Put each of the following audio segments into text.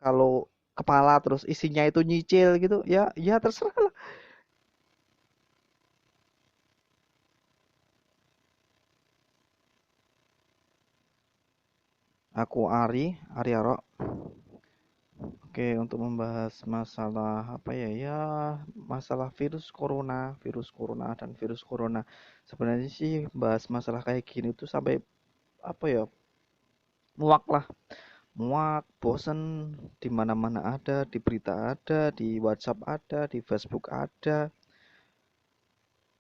Kalau kepala terus isinya itu nyicil gitu, ya ya terserah lah. Aku Ari Aro. Oke, untuk membahas masalah apa ya? Ya, masalah virus corona dan virus corona. Sebenarnya sih bahas masalah kayak gini tuh sampai apa ya? Muak lah, muak, bosen, di mana-mana ada, di berita ada, di WhatsApp ada, di Facebook ada,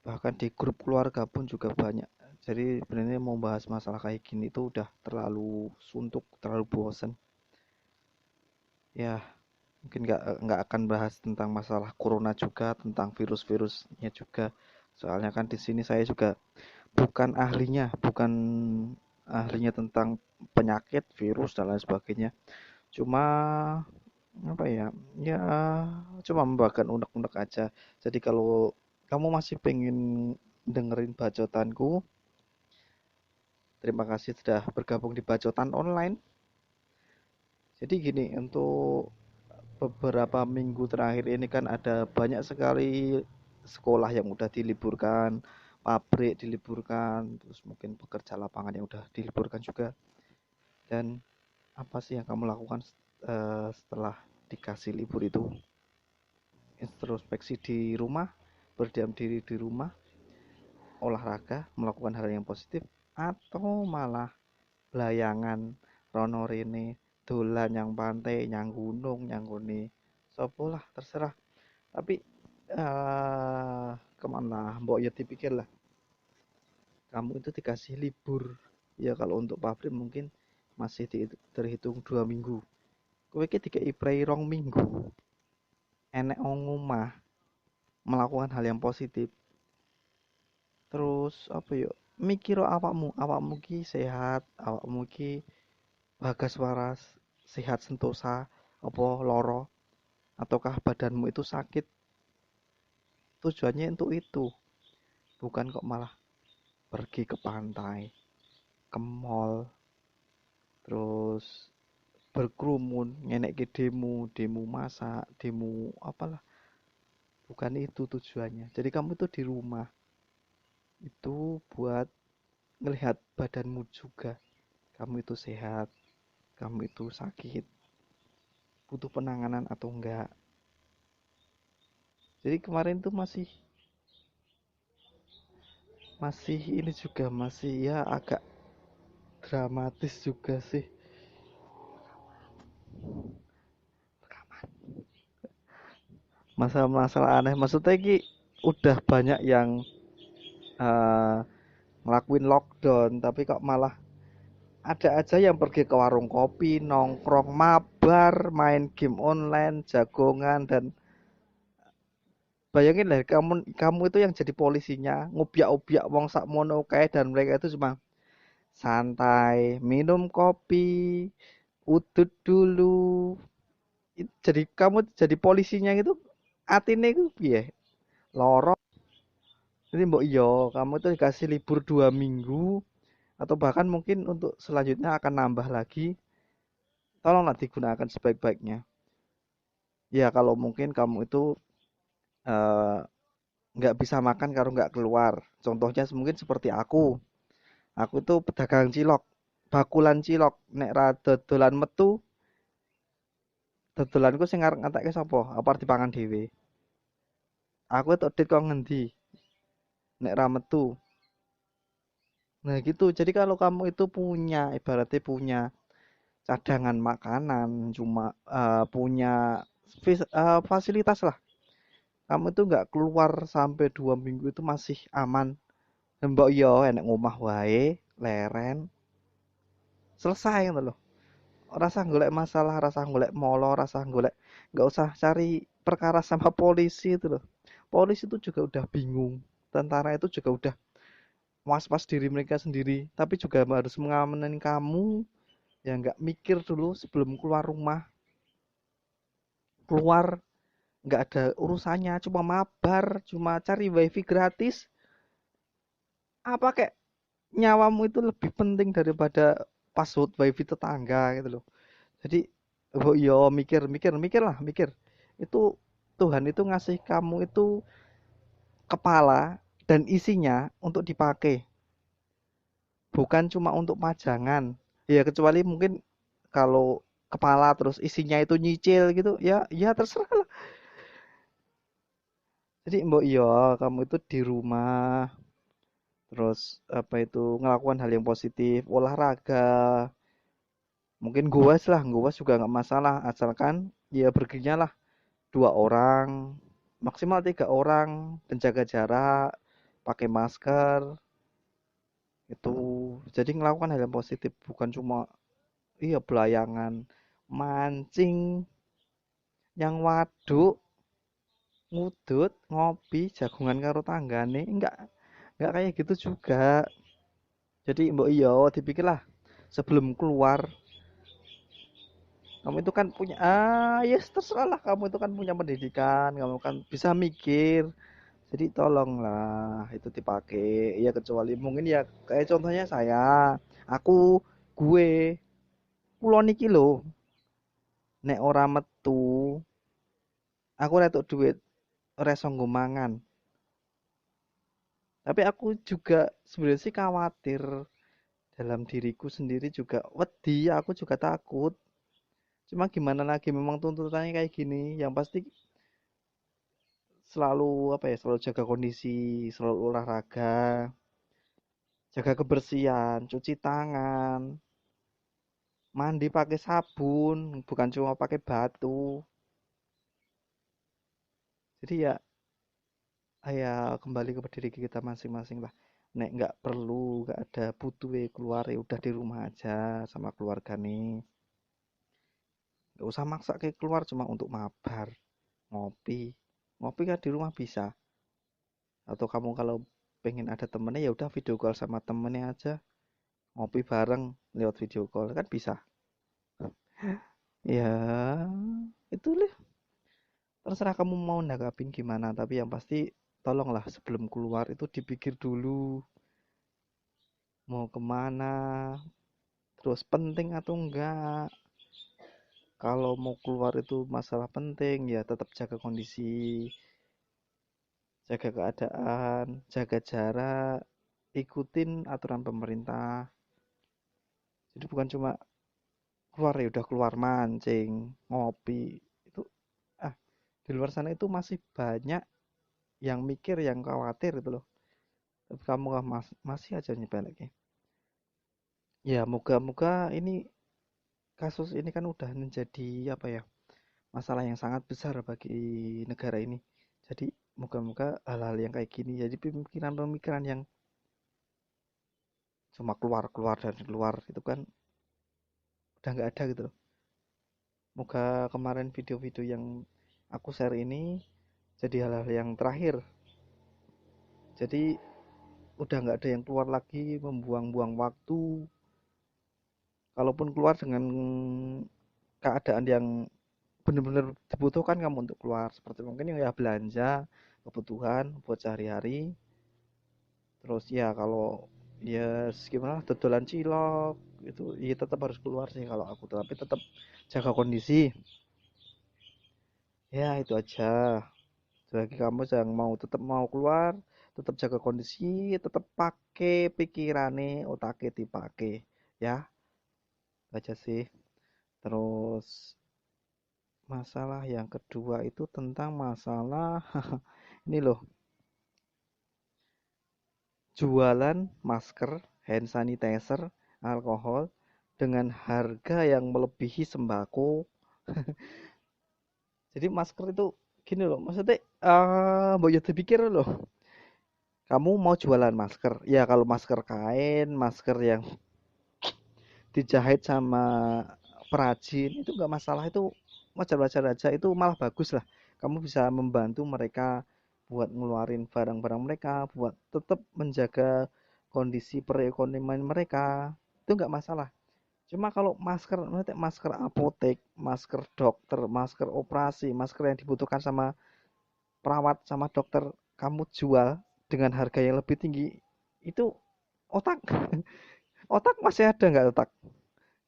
bahkan di grup keluarga pun juga banyak. Jadi sebenarnya mau bahas masalah kayak gini tuh udah terlalu suntuk, terlalu bosen. Ya, mungkin nggak akan bahas tentang masalah corona juga, tentang virus-virusnya juga. Soalnya kan di sini saya juga bukan ahlinya tentang penyakit, virus dan lain sebagainya. Cuma apa ya? Ya cuma membagikan unek-unek aja. Jadi kalau kamu masih pengen dengerin bacotanku, terima kasih sudah bergabung di bacotan online. Jadi gini, untuk beberapa minggu terakhir ini kan ada banyak sekali sekolah yang udah diliburkan, pabrik diliburkan, terus mungkin pekerja lapangan yang udah diliburkan juga. Dan apa sih yang kamu lakukan setelah dikasih libur itu? Introspeksi di rumah, berdiam diri di rumah, olahraga, melakukan hal yang positif, atau malah layangan rono rene, dolan yang pantai, yang gunung, yang kene. Sopo lah, terserah. Tapi kemana mbok ya dipikir lah, kamu itu dikasih libur ya. Kalau untuk pabrik mungkin masih terhitung 2 minggu, kowe iki dikei prei 2 minggu enek wong omah melakukan hal yang positif, terus apa yuk, mikir awakmu ki sehat, awakmu ki bagas waras, sehat sentosa, apa loro, ataukah badanmu itu sakit. Tujuannya untuk itu, bukan kok malah pergi ke pantai, ke mall, terus berkerumun ngenek ke demo, demo masak, demo apalah. Bukan itu tujuannya. Jadi kamu itu di rumah itu buat ngelihat badanmu juga, kamu itu sehat, kamu itu sakit, butuh penanganan atau enggak. Jadi kemarin tuh masih masih ini juga, masih ya agak dramatis juga sih. Masalah-masalah aneh, maksudnya ki udah banyak yang eh, ngelakuin lockdown, tapi kok malah ada aja yang pergi ke warung kopi, nongkrong, mabar, main game online, jagongan. Dan bayangin lah, kamu kamu itu yang jadi polisinya, ngubiak-ubiak wong sakmono kae, dan mereka itu cuma santai, minum kopi, udut dulu. Jadi kamu jadi polisinya gitu, atine itu piye? Loro. Jadi mbok iya, kamu itu dikasih libur 2 minggu, atau bahkan mungkin untuk selanjutnya akan nambah lagi. Tolonglah digunakan sebaik-baiknya. Ya kalau mungkin kamu itu eh, nggak bisa makan kalau nggak keluar. Contohnya mungkin seperti aku. Aku tuh pedagang cilok, bakulan cilok. Nek ra dodolan metu, dodolanku sing arep ngantekke sapa? Apa arep dipangan dhewe? Aku tok dit kok ngendi nek ra metu. Nah gitu. Jadi kalau kamu itu punya, ibaratnya punya cadangan makanan, cuma punya fasilitas lah. Kamu itu nggak keluar sampai 2 minggu itu masih aman. Mbok yo enek ngomah wae, leren, selesai gitu loh. Rasa golek masalah, rasa golek molo, rasa golek, nggak usah cari perkara sama polisi itu loh. Polisi itu juga udah bingung, tentara itu juga udah was-was diri mereka sendiri, tapi juga harus mengamanin kamu yang nggak mikir dulu sebelum keluar rumah. Keluar nggak ada urusannya, cuma mabar, cuma cari wifi gratis. Apa kayak nyawamu itu lebih penting daripada password wifi tetangga gitu loh. Jadi Oh iya, mikir, mikir, mikir lah, mikir. Itu Tuhan itu ngasih kamu itu kepala dan isinya untuk dipakai, bukan cuma untuk pajangan. Ya kecuali mungkin kalau kepala terus isinya itu nyicil gitu, ya ya terserah lah. Jadi mbok iya, kamu itu di rumah terus apa itu ngelakukan hal yang positif, olahraga, mungkin goes lah, goes juga nggak masalah asalkan ya perginya lah 2 orang, maksimal 3 orang, penjaga jarak, pakai masker itu. Jadi ngelakukan hal yang positif, bukan cuma iya belayangan, mancing, yang waduk, ngudut, ngopi, jagungan karo tanggane, enggak kayak gitu juga. Jadi mbok iya dipikirlah sebelum keluar. Kamu itu kan punya yes terserah lah, kamu itu kan punya pendidikan, kamu kan bisa mikir. Jadi tolonglah itu dipakai. Ya kecuali mungkin ya kayak contohnya saya, aku, gue, kulo niki lho, nek ora metu, aku ora entuk duit, ora iso nggo mangan. Tapi aku juga sebenarnya sih khawatir dalam diriku sendiri juga wedi, aku juga takut. Cuma gimana lagi, memang tuntutannya kayak gini. Yang pasti selalu apa ya, selalu jaga kondisi, selalu olahraga, jaga kebersihan, cuci tangan, mandi pakai sabun, bukan cuma pakai batu. Jadi ya, ya kembali ke diri kita masing-masing lah. Nek nggak perlu, nggak ada butuh keluar, ya udah di rumah aja sama keluarga nih. Nggak usah maksa kayak keluar cuma untuk mabar, ngopi. Ngopi kan di rumah bisa. Atau kamu kalau pengen ada temennya ya udah video call sama temennya aja. Ngopi bareng lewat video call kan bisa. Ya, itu lah. Terserah kamu mau nanggapin gimana. Tapi yang pasti tolonglah sebelum keluar itu dipikir dulu mau kemana, terus penting atau enggak. Kalau mau keluar itu masalah penting ya tetap jaga kondisi, jaga keadaan, jaga jarak, ikutin aturan pemerintah. Jadi bukan cuma keluar ya udah keluar mancing, ngopi. Itu ah di luar sana itu masih banyak yang mikir, yang khawatir itu loh. Tapi kamu kan masih aja nyepelekin. Ya moga-moga ini kasus ini kan udah menjadi apa ya, masalah yang sangat besar bagi negara ini. Jadi moga-moga hal-hal yang kayak gini jadi pemikiran-pemikiran yang cuma keluar-keluar dan keluar itu kan udah nggak ada gitu loh. Moga kemarin video-video yang aku share ini jadi hal-hal yang terakhir. Jadi udah nggak ada yang keluar lagi membuang-buang waktu. Kalaupun keluar dengan keadaan yang benar-benar dibutuhkan kamu untuk keluar, seperti mungkin ya belanja kebutuhan buat sehari-hari. Terus ya kalau ya gimana dodolan cilok itu ya tetap harus keluar sih kalau aku, tapi tetap jaga kondisi. Ya itu aja. Bagi kamu yang mau tetap mau keluar, tetap jaga kondisi, tetap pakai pikirane, otaknya dipakai ya. Aja sih. Terus masalah yang kedua itu tentang masalah ini loh, jualan masker, hand sanitizer, alkohol dengan harga yang melebihi sembako. Jadi masker itu gini loh, maksudnya mbak Yudha pikir loh, kamu mau jualan masker, ya kalau masker kain, masker yang dijahit sama perajin itu nggak masalah, itu wajar-wajar aja, itu malah bagus lah. Kamu bisa membantu mereka buat ngeluarin barang-barang mereka, buat tetap menjaga kondisi perekonomian mereka, itu nggak masalah. Cuma kalau masker, masker apotek, masker dokter, masker operasi, masker yang dibutuhkan sama perawat sama dokter, kamu jual dengan harga yang lebih tinggi, itu otak otak masih ada nggak otak?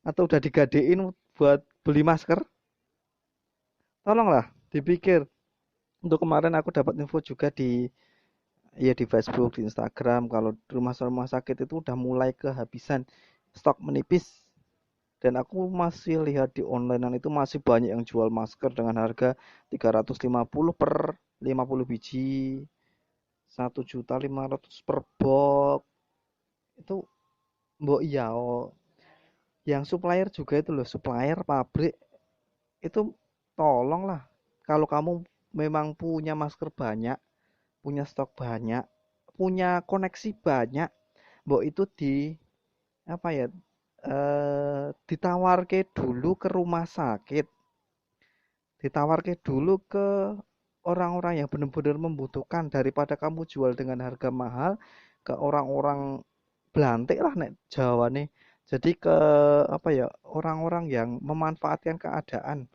Atau udah digadein buat beli masker? Tolonglah dipikir. Untuk kemarin aku dapat info juga di ya di Facebook, di Instagram kalau rumah sakit itu udah mulai kehabisan stok menipis. Dan aku masih lihat di online itu masih banyak yang jual masker dengan harga 350 per 50 biji, 1.500.000 per box. Itu mbok iya oh. Yang supplier juga itu loh, supplier pabrik itu tolonglah kalau kamu memang punya masker banyak, punya stok banyak, punya koneksi banyak, mbok itu di apa ya ditawar ke dulu ke rumah sakit, ditawar ke dulu ke orang-orang yang benar-benar membutuhkan daripada kamu jual dengan harga mahal ke orang-orang belantik lah nek Jawa nih. Jadi ke apa ya orang-orang yang memanfaatkan keadaan.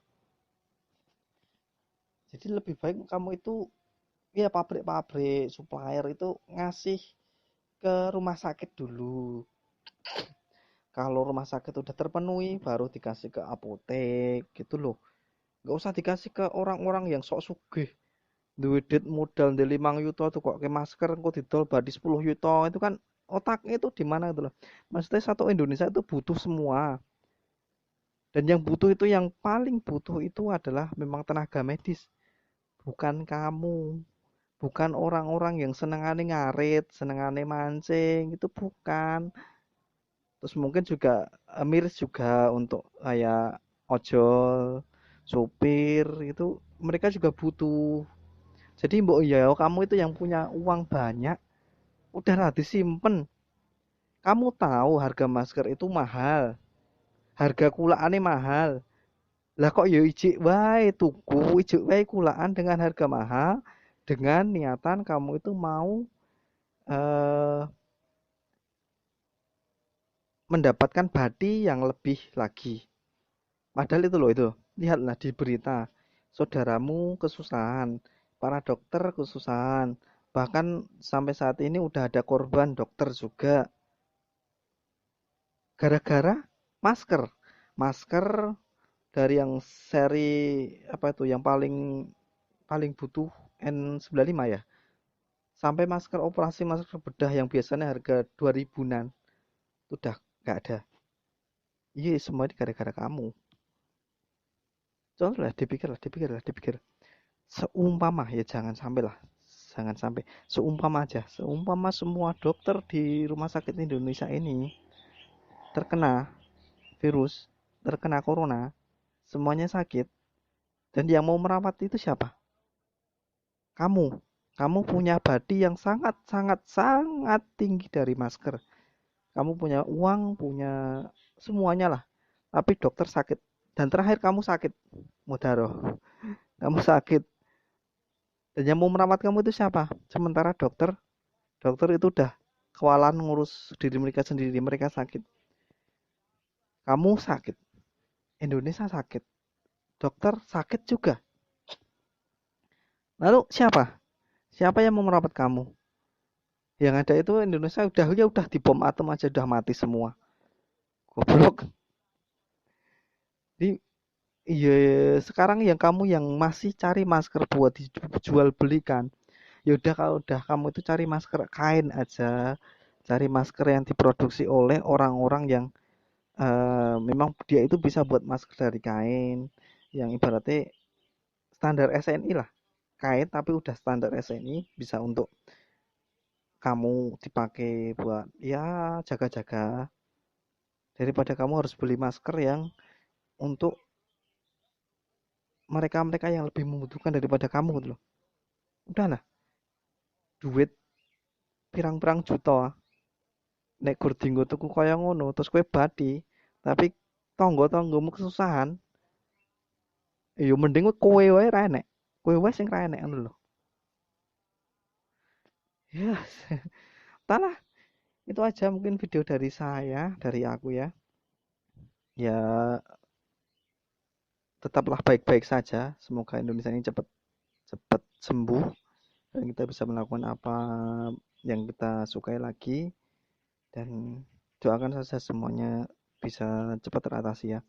Jadi lebih baik kamu itu ya pabrik-pabrik supplier itu ngasih ke rumah sakit dulu. Kalau rumah sakit udah terpenuhi baru dikasih ke apotek gitu loh. Nggak usah dikasih ke orang-orang yang sok sugih. Duwe duit modal di 5 juta tuh kok ke masker kok didol badi 10 juta itu kan otaknya itu di mana itu loh. Maksudnya satu Indonesia itu butuh semua. Dan yang butuh itu yang paling butuh itu adalah memang tenaga medis, bukan kamu. Bukan orang-orang yang senengane ngarit, senengane mancing, itu bukan. Terus mungkin juga miris juga untuk kayak ojol, sopir itu mereka juga butuh. Jadi mbok ya kamu itu yang punya uang banyak, udahlah disimpen. Kamu tahu harga masker itu mahal, harga kulaannya mahal. Lah kok ya ijik wae tuku, ijik wae kulaan dengan harga mahal, dengan niatan kamu itu mau eh, mendapatkan bati yang lebih lagi. Padahal itu loh itu. Lihatlah di berita. Saudaramu kesusahan, para dokter kesusahan. Bahkan sampai saat ini udah ada korban dokter juga gara-gara masker. Masker dari yang seri apa itu yang paling paling butuh N95 ya. Sampai masker operasi masker bedah yang biasanya harga 2000-an itu udah nggak ada. Iya, semua ini gara-gara kamu. Coba lah dipikir lah, dipikir lah, dipikir. Seumpama ya jangan sampai lah, jangan sampai. Seumpama aja, seumpama semua dokter di rumah sakit Indonesia ini terkena virus, terkena corona, semuanya sakit. Dan yang mau merawat itu siapa? Kamu. Kamu punya body yang sangat sangat sangat tinggi dari masker. Kamu punya uang, punya semuanya lah. Tapi dokter sakit. Dan terakhir kamu sakit. Mudaroh. Kamu sakit. Dan yang mau merawat kamu itu siapa? Sementara dokter itu udah kewalahan ngurus diri mereka sendiri, mereka sakit. Kamu sakit, Indonesia sakit, dokter sakit juga. Lalu siapa? Siapa yang mau merawat kamu? Yang ada itu Indonesia udah dibom atom aja udah mati semua. Goblok. Jadi iya sekarang yang kamu yang masih cari masker buat dijual belikan. Ya udah kalau udah kamu itu cari masker kain aja. Cari masker yang diproduksi oleh orang-orang yang memang dia itu bisa buat masker dari kain yang ibaratnya standar SNI lah. Kain tapi udah standar SNI bisa untuk kamu dipakai buat ya jaga-jaga daripada kamu harus beli masker yang untuk mereka-mereka yang lebih membutuhkan daripada kamu gitu loh. Udahlah, duit pirang-pirang juta nek gur dinggo tuku kaya ngono terus kowe badi tapi tangga-tanggamu kesusahan, ya mending kowe wae ra enek. Kowe wae sing ra enek ngono lho. Ya, entahlah. Itu aja mungkin video dari saya, dari aku ya. Ya, tetaplah baik-baik saja. Semoga Indonesia ini cepat cepat sembuh dan kita bisa melakukan apa yang kita sukai lagi dan doakan saja semuanya bisa cepat teratasi ya.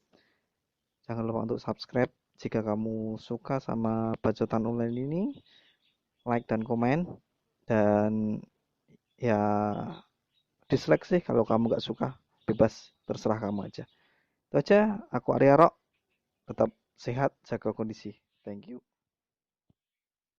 Jangan lupa untuk subscribe Jika kamu suka sama bacotan online ini, like dan komen. Dan ya dislike sih kalau kamu nggak suka, bebas, terserah kamu aja. Itu aja, aku Arya Rock, tetap sehat, jaga kondisi. Thank you.